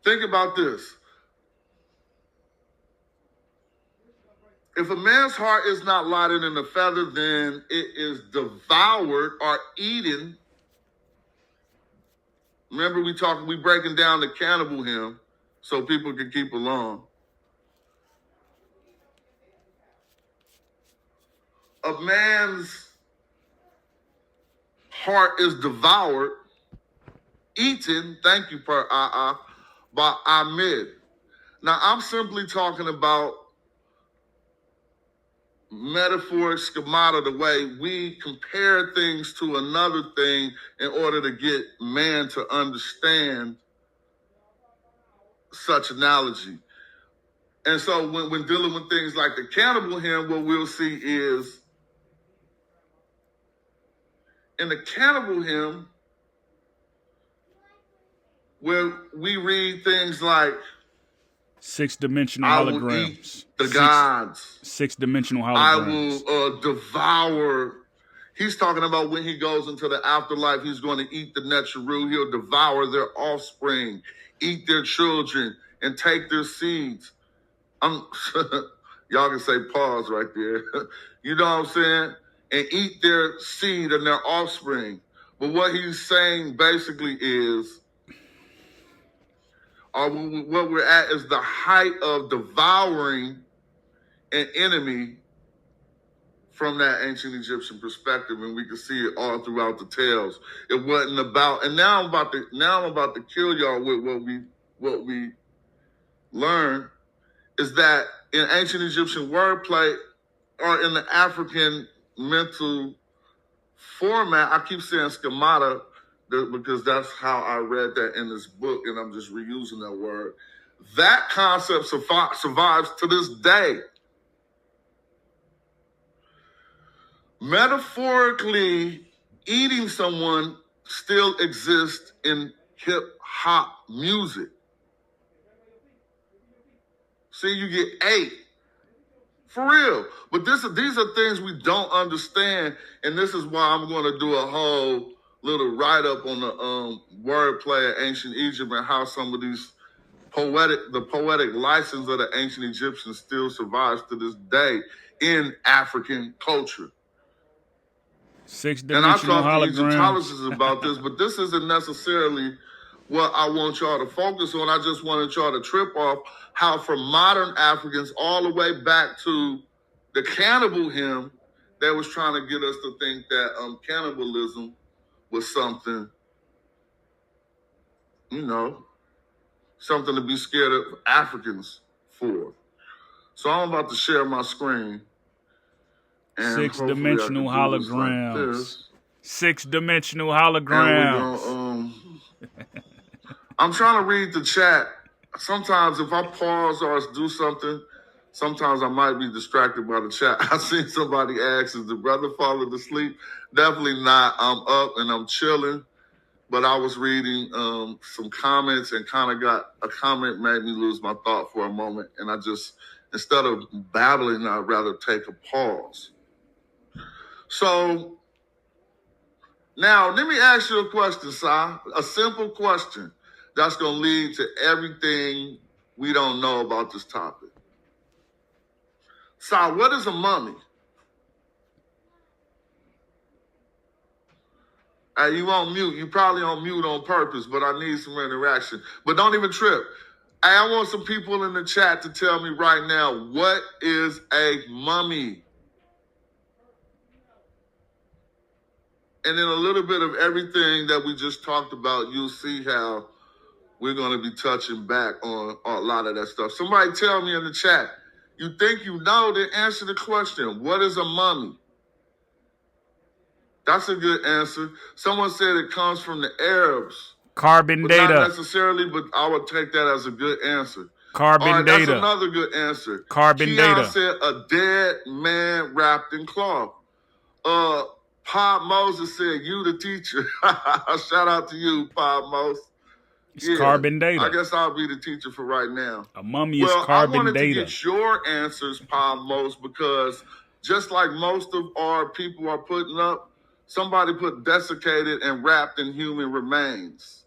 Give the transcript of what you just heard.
Think about this. If a man's heart is not lighter than a feather, then it is devoured or eaten. Remember, we breaking down the cannibal hymn so people can keep along. A man's heart is devoured, eaten, thank you, by Ahmed. Now, I'm simply talking about metaphor, schemata, the way we compare things to another thing in order to get man to understand such analogy. And so when dealing with things like the cannibal hymn, what we'll see is in the cannibal hymn, where we read things like, six-dimensional I holograms. will eat the gods. Six-dimensional holograms. I will devour. He's talking about when he goes into the afterlife, he's going to eat the Netcharu. He'll devour their offspring, eat their children, and take their seeds. Y'all can say pause right there. You know what I'm saying? And eat their seed and their offspring. But what he's saying basically is, what we're at is the height of devouring an enemy from that ancient Egyptian perspective, and we can see it all throughout the tales. It wasn't about, and now I'm about to kill y'all with what we learned is that in ancient Egyptian wordplay or in the African mental format, I keep saying schemata because that's how I read that in this book, and I'm just reusing that word. That concept survives to this day. Metaphorically, eating someone still exists in hip-hop music. See, you get ate. For real. But these are things we don't understand, and this is why I'm going to do a whole little write-up on the wordplay of ancient Egypt and how some of these the poetic license of the ancient Egyptians still survives to this day in African culture. Six-dimensional holograms. And I talk to Egyptologists about this, but this isn't necessarily what I want y'all to focus on. I just wanted y'all to trip off how from modern Africans all the way back to the cannibal hymn, they was trying to get us to think that cannibalism was something, something to be scared of Africans for. So I'm about to share my screen. Six-dimensional holograms. Like six-dimensional holograms. I'm trying to read the chat. Sometimes if I pause or do something, sometimes I might be distracted by the chat. I seen somebody ask, is the brother falling asleep? Definitely not. I'm up and I'm chilling. But I was reading some comments and kind of got a comment made me lose my thought for a moment. And I just, instead of babbling, I'd rather take a pause. So now let me ask you a question, Sai. A simple question that's going to lead to everything we don't know about this topic. Sai, what is a mummy? Hey, you on mute. You probably on mute on purpose, but I need some interaction. But don't even trip. Hey, I want some people in the chat to tell me right now, what is a mummy? And then a little bit of everything that we just talked about, you'll see how we're going to be touching back on a lot of that stuff. Somebody tell me in the chat, you think you know, then answer the question. What is a mummy? That's a good answer. Someone said it comes from the Arabs. Carbon data. Not necessarily, but I would take that as a good answer. Carbon data. That's another good answer. Carbon data. said a dead man wrapped in cloth. Pop Moses said, you the teacher. Shout out to you, Pop Moses. It's carbon data. I guess I'll be the teacher for right now. A mummy is carbon data. I wanted to get your answers, Pop Moses, because just like most of our people are putting up, somebody put desiccated and wrapped in human remains.